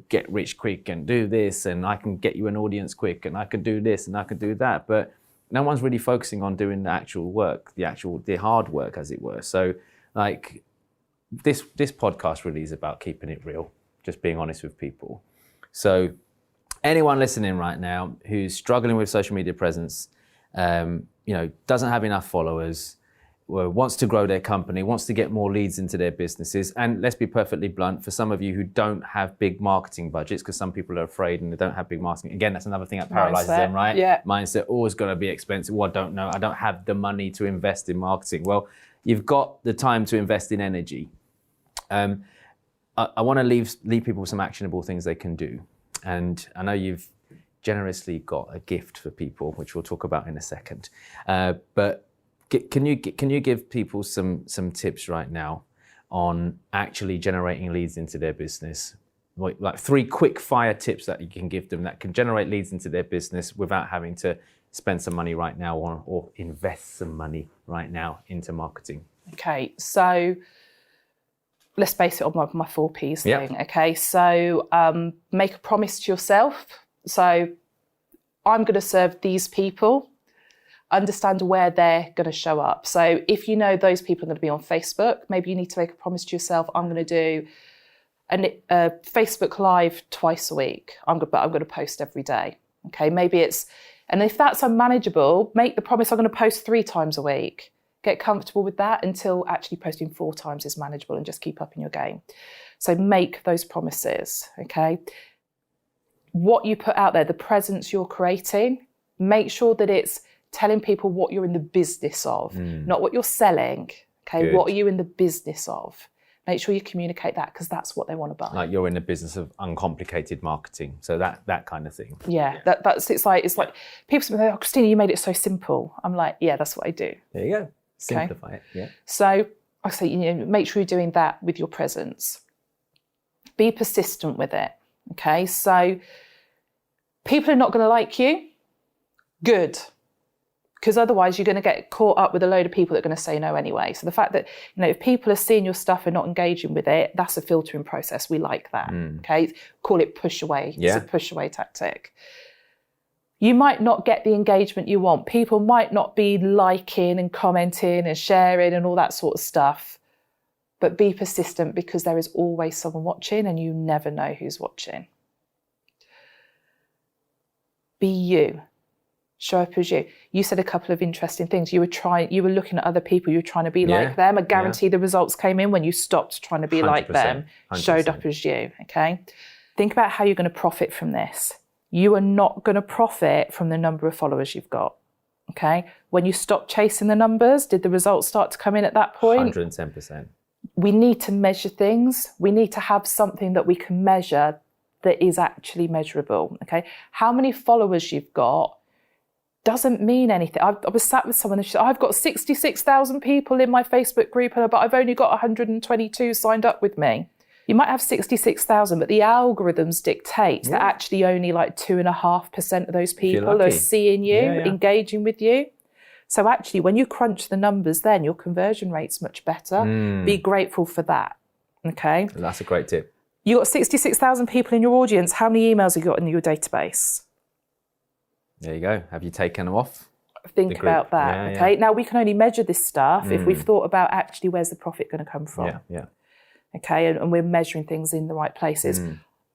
get rich quick and do this and I can get you an audience quick and I can do this and I can do that. But no one's really focusing on doing the actual work, the hard work, as it were. So like this podcast really is about keeping it real. Just being honest with people. So anyone listening right now who's struggling with social media presence, doesn't have enough followers, wants to grow their company, wants to get more leads into their businesses. And let's be perfectly blunt, for some of you who don't have big marketing budgets, because some people are afraid and they don't have big marketing. Again, that's another thing that paralyzes them, right? Yeah. Mindset, always going to be expensive. Well, I don't know. I don't have the money to invest in marketing. Well, you've got the time to invest in energy. I want to leave people with some actionable things they can do. And I know you've generously got a gift for people, which we'll talk about in a second. But can you give people some tips right now on actually generating leads into their business? Like 3 quick fire tips that you can give them that can generate leads into their business without having to spend some money right now or invest some money right now into marketing. Okay, so let's base it on my 4 Ps thing. Yep. Okay, so make a promise to yourself. So I'm going to serve these people. Understand where they're going to show up. So if you know those people are going to be on Facebook, maybe you need to make a promise to yourself. I'm going to do a Facebook Live twice a week. But I'm going to post every day. Okay, and if that's unmanageable, make the promise I'm going to post 3 times a week. Get comfortable with that until actually posting 4 times is manageable and just keep up in your game. So make those promises, okay? What you put out there, the presence you're creating, make sure that it's telling people what you're in the business of, not what you're selling, okay? Good. What are you in the business of? Make sure you communicate that, because that's what they want to buy. Like you're in the business of uncomplicated marketing, so that kind of thing. Yeah, that's it's like people say, "Oh, Christina, you made it so simple." I'm like, yeah, that's what I do. There you go. Simplify it. Yeah. So I say, make sure you're doing that with your presence. Be persistent with it. Okay, so people are not going to like you. Good. Because otherwise you're going to get caught up with a load of people that are going to say no anyway. So the fact that, if people are seeing your stuff and not engaging with it, that's a filtering process. We like that. Okay, call it push away. Yeah. It's a push away tactic. You might not get the engagement you want. People might not be liking and commenting and sharing and all that sort of stuff. But be persistent, because there is always someone watching and you never know who's watching. Be you. Show up as you. You said a couple of interesting things. You were looking at other people, you were trying to be like them. I guarantee the results came in when you stopped trying to be like them, 100%. showed up as you, okay? Think about how you're going to profit from this. You are not going to profit from the number of followers you've got, okay? When you stop chasing the numbers, did the results start to come in at that point? 110%. We need to measure things. We need to have something that we can measure that is actually measurable, okay? How many followers you've got doesn't mean anything. I was sat with someone and she said, I've got 66,000 people in my Facebook group, but I've only got 122 signed up with me. You might have 66,000, but the algorithms dictate that actually only like 2.5% of those people are seeing you, engaging with you. So actually, when you crunch the numbers, then your conversion rate's much better. Be grateful for that, okay? That's a great tip. You got 66,000 people in your audience. How many emails have you got in your database? There you go. Have you taken them off? Think about that, okay? Now, we can only measure this stuff if we've thought about actually where's the profit going to come from. Yeah. Okay, and we're measuring things in the right places.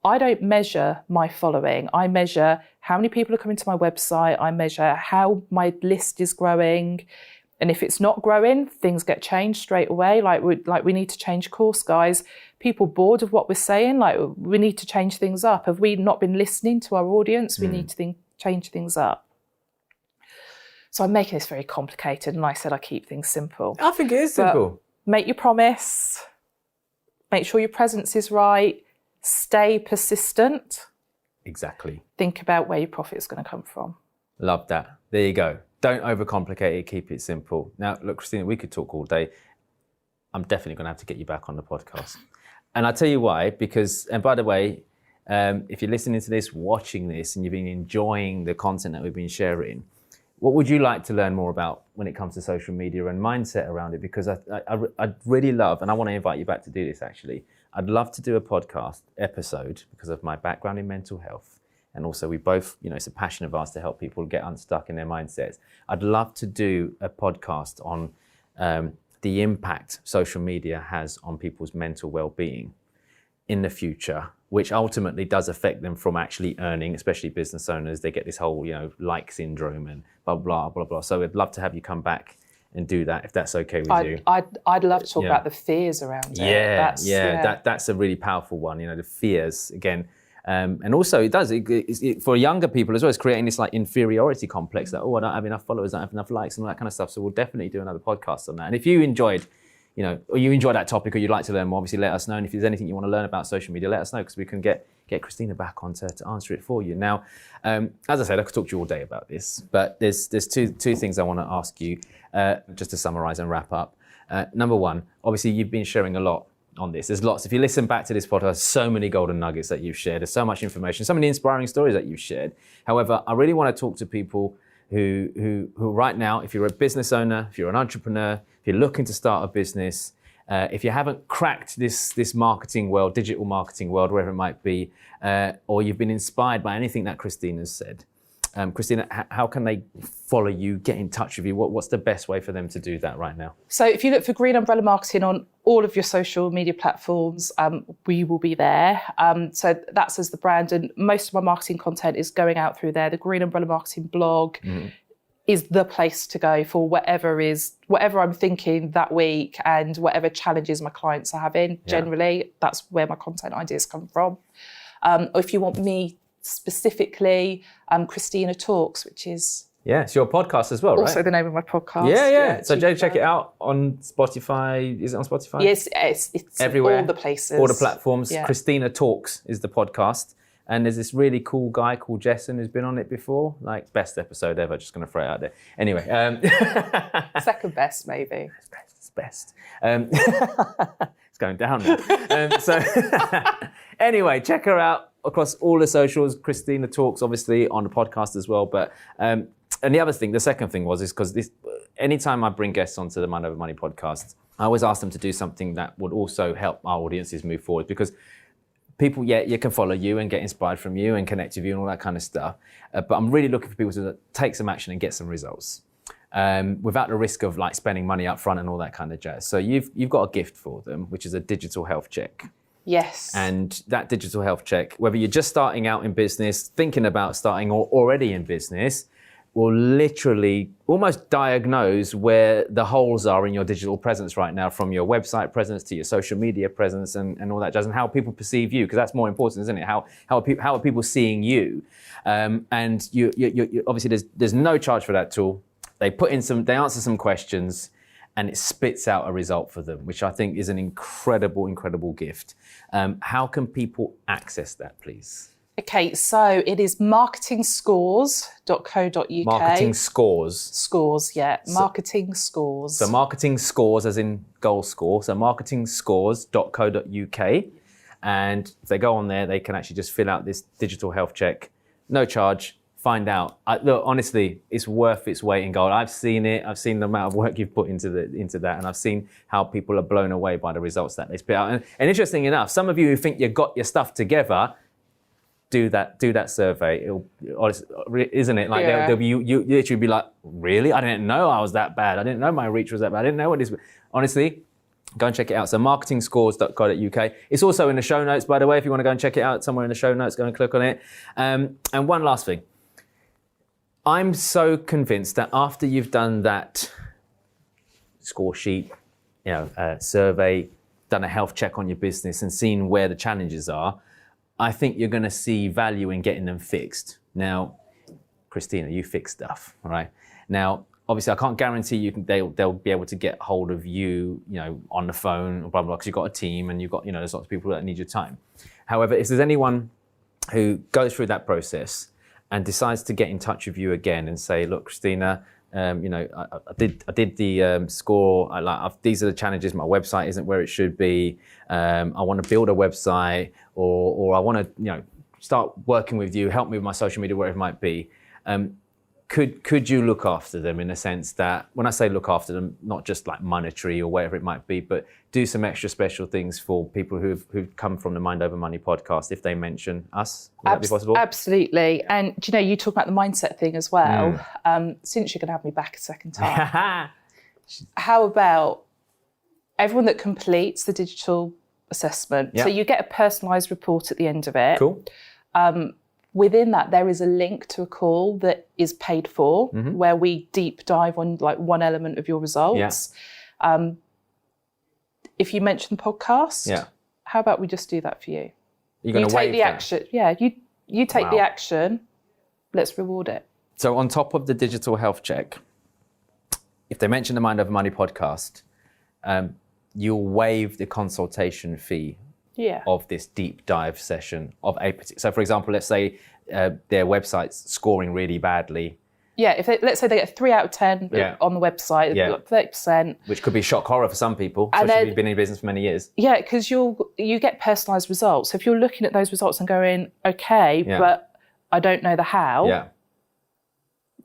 I don't measure my following. I measure how many people are coming to my website. I measure how my list is growing. And if it's not growing, things get changed straight away. Like we need to change course, guys. People bored of what we're saying. Like, we need to change things up. Have we not been listening to our audience? We need to change things up. So I'm making this very complicated, and I said I keep things simple. I think it is simple. Make your promise. Make sure your presence is right. Stay persistent. Exactly. Think about where your profit is going to come from. Love that. There you go. Don't overcomplicate it. Keep it simple. Now, look, Christina, we could talk all day. I'm definitely going to have to get you back on the podcast. And I'll tell you why, because, and by the way, if you're listening to this, watching this, and you've been enjoying the content that we've been sharing, what would you like to learn more about when it comes to social media and mindset around it? Because I'd really love, and I want to invite you back to do this actually, I'd love to do a podcast episode because of my background in mental health. And also we both, it's a passion of ours to help people get unstuck in their mindsets. I'd love to do a podcast on the impact social media has on people's mental well-being in the future, which ultimately does affect them from actually earning, especially business owners. They get this whole, like syndrome and blah, blah, blah, blah. So I'd love to have you come back and do that, if that's okay with you. I'd love to talk about the fears around it. That's a really powerful one, the fears, again. And also it for younger people as well, it's creating this like inferiority complex that, I don't have enough followers, I don't have enough likes and all that kind of stuff. So we'll definitely do another podcast on that. And if you enjoyed, or you enjoy that topic or you'd like to learn more, obviously let us know. And if there's anything you want to learn about social media, let us know, because we can get Christina back on to answer it for you. Now, as I said, I could talk to you all day about this, but there's two things I want to ask you, just to summarize and wrap up. Number one, obviously you've been sharing a lot on this. There's lots. If you listen back to this podcast, so many golden nuggets that you've shared. There's so much information, so many inspiring stories that you've shared. However, I really want to talk to people who right now, if you're a business owner, if you're an entrepreneur, if you're looking to start a business, if you haven't cracked this marketing world, digital marketing world, wherever it might be, or you've been inspired by anything that Christina's said. Christina, how can they follow you, get in touch with you? What's the best way for them to do that right now? So if you look for Green Umbrella Marketing on all of your social media platforms, we will be there. So that's as the brand, and most of my marketing content is going out through there. The Green Umbrella Marketing blog is the place to go for whatever I'm thinking that week and whatever challenges my clients are having. Generally, that's where my content ideas come from. Or if you want me specifically, Christina Talks, which is Yeah, it's your podcast as well, right? Also the name of my podcast. Yeah. So check it out on Spotify. Is it on Spotify? Yes, it's everywhere. All the places. All the platforms. Yeah. Christina Talks is the podcast. And there's this really cool guy called Jessen who's been on it before. Like, best episode ever. Just going to throw it out there. Anyway. Second best, maybe. It's best. It's going down now. So anyway, check her out across all the socials. Christina Talks, obviously, on the podcast as well. But and the second thing was because anytime I bring guests onto the Mind Over Money podcast, I always ask them to do something that would also help our audiences move forward, because people, you can follow you and get inspired from you and connect with you and all that kind of stuff. But I'm really looking for people to take some action and get some results without the risk of like spending money up front and all that kind of jazz. So you've got a gift for them, which is a digital health check. Yes. And that digital health check, whether you're just starting out in business, thinking about starting, or already in business, will literally almost diagnose where the holes are in your digital presence right now, from your website presence to your social media presence and all that jazz, and how people perceive you, because that's more important, isn't it? How are people seeing you? And you obviously there's no charge for that tool. They answer some questions, and it spits out a result for them, which I think is an incredible gift. How can people access that, please? Okay, so it is marketingscores.co.uk. Marketing scores. Scores, yeah. Marketing scores. So marketing scores as in goal score. So marketingscores.co.uk. And if they go on there, they can actually just fill out this digital health check. No charge. Find out. Look, honestly, it's worth its weight in gold. I've seen it. I've seen the amount of work you've put into that, and I've seen how people are blown away by the results that they spit out. And interesting enough, some of you who think you've got your stuff together, do that survey. Isn't it? Like you literally be like, really? I didn't know I was that bad. I didn't know my reach was that bad. I didn't know what this. Honestly, go and check it out. So marketingscores.co.uk. It's also in the show notes, by the way. If you want to go and check it out somewhere in the show notes, go and click on it. And one last thing. I'm so convinced that after you've done that score sheet, survey, done a health check on your business and seen where the challenges are, I think you're going to see value in getting them fixed. Now, Christina, you fix stuff, all right? Now, obviously, I can't guarantee they'll be able to get hold of you, on the phone or blah, blah, because you've got a team and you've got, there's lots of people that need your time. However, if there's anyone who goes through that process and decides to get in touch with you again and say, look, Christina, I did the score. These are the challenges. My website isn't where it should be. I want to build a website, or I want to, start working with you. Help me with my social media, whatever it might be. Could you look after them in a sense that, when I say look after them, not just like monetary or whatever it might be, but do some extra special things for people who've come from the Mind Over Money podcast if they mention us? Would that be possible? Absolutely. And you talk about the mindset thing as well. Since you're going to have me back a second time, how about everyone that completes the digital assessment? Yeah. So you get a personalised report at the end of it. Cool. Within that, there is a link to a call that is paid for, where we deep dive on like one element of your results. Yeah. If you mention the podcast, how about we just do that for you? You're going to take the action. Yeah, you take the action. Let's reward it. So on top of the digital health check, if they mention the Mind Over Money podcast, you'll waive the consultation fee of this deep dive session of a particular. So, for example, let's say their website's scoring really badly. Yeah, let's say they get 3 out of 10 on the website, 30%. Which could be shock horror for some people, especially if you've been in business for many years. Yeah, because you get personalised results. So if you're looking at those results and going, okay, but I don't know the how. Yeah.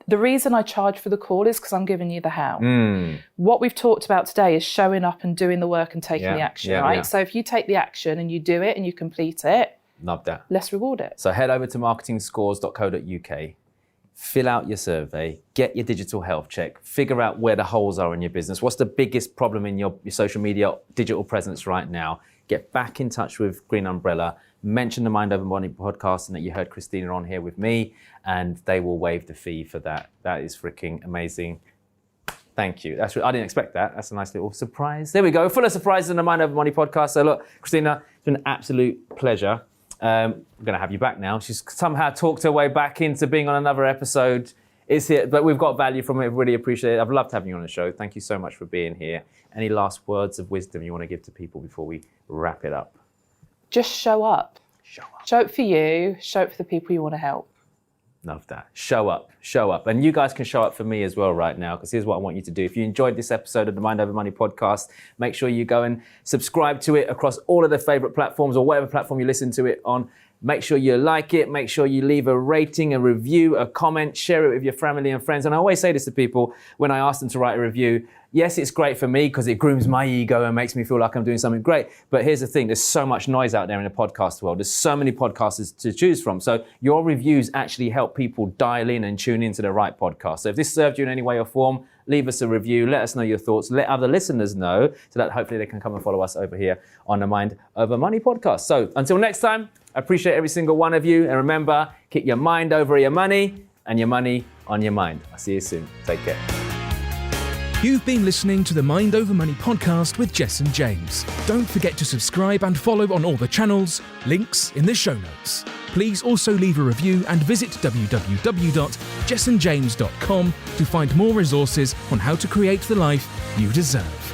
The reason I charge for the call is because I'm giving you the how. What we've talked about today is showing up and doing the work and taking the action, right? Yeah. So if you take the action and you do it and you complete it, love that. Let's reward it. So head over to marketingscores.co.uk, fill out your survey, get your digital health check, figure out where the holes are in your business. What's the biggest problem in your social media digital presence right now? Get back in touch with Green Umbrella. Mention the Mind Over Money podcast and that you heard Christina on here with me, and they will waive the fee for that. That is freaking amazing. Thank you. I didn't expect that. That's a nice little surprise. There we go. Full of surprises in the Mind Over Money podcast. So look, Christina, it's been an absolute pleasure. I'm going to have you back now. She's somehow talked her way back into being on another episode. It's here, but we've got value from it. Really appreciate it. I've loved having you on the show. Thank you so much for being here. Any last words of wisdom you want to give to people before we wrap it up? Just show up. Show up. Show up for you. Show up for the people you want to help. Love that. Show up, show up. And you guys can show up for me as well right now, because here's what I want you to do. If you enjoyed this episode of the Mind Over Money podcast, make sure you go and subscribe to it across all of the favorite platforms or whatever platform you listen to it on. Make sure you like it. Make sure you leave a rating, a review, a comment, share it with your family and friends. And I always say this to people when I ask them to write a review. Yes, it's great for me because it grooms my ego and makes me feel like I'm doing something great. But here's the thing. There's so much noise out there in the podcast world. There's so many podcasters to choose from. So your reviews actually help people dial in and tune into the right podcast. So if this served you in any way or form, leave us a review. Let us know your thoughts. Let other listeners know so that hopefully they can come and follow us over here on the Mind Over Money podcast. So until next time, I appreciate every single one of you. And remember, keep your mind over your money and your money on your mind. I'll see you soon. Take care. You've been listening to the Mind Over Money podcast with Jessen James. Don't forget to subscribe and follow on all the channels, links in the show notes. Please also leave a review and visit www.jessenjames.com to find more resources on how to create the life you deserve.